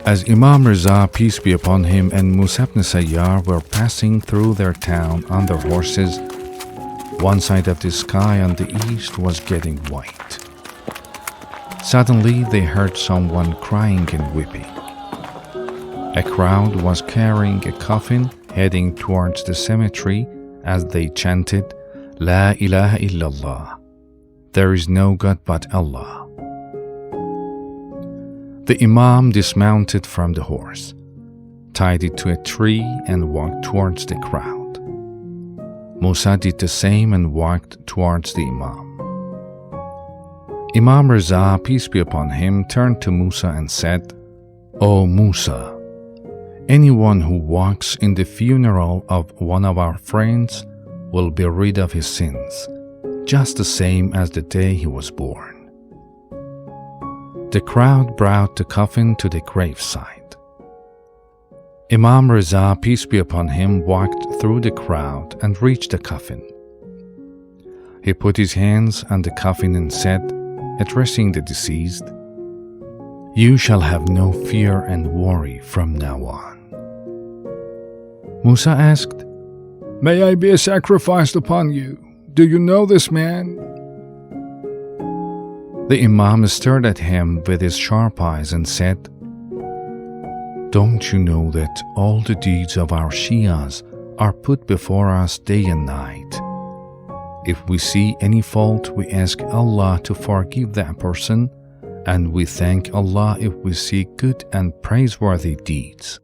As Imam Reza, peace be upon him, and Musa ibn Sayyar were passing through their town on their horses, one side of the sky on the east was getting white. Suddenly they heard someone crying and weeping. A crowd was carrying a coffin heading towards the cemetery as they chanted, La ilaha illallah. There is no God but Allah. The Imam dismounted from the horse, tied it to a tree, and walked towards the crowd. Musa did the same and walked towards the Imam. Imam Reza, peace be upon him, turned to Musa and said, O Musa, anyone who walks in the funeral of one of our friends will be rid of his sins, just the same as the day he was born. The crowd brought the coffin to the graveside. Imam Reza, peace be upon him, walked through the crowd and reached the coffin. He put his hands on the coffin and said, addressing the deceased, You shall have no fear and worry from now on. Musa asked, May I be sacrificed upon you? Do you know this man? The Imam stared at him with his sharp eyes and said, Don't you know that all the deeds of our Shias are put before us day and night? If we see any fault, we ask Allah to forgive that person, and we thank Allah if we see good and praiseworthy deeds.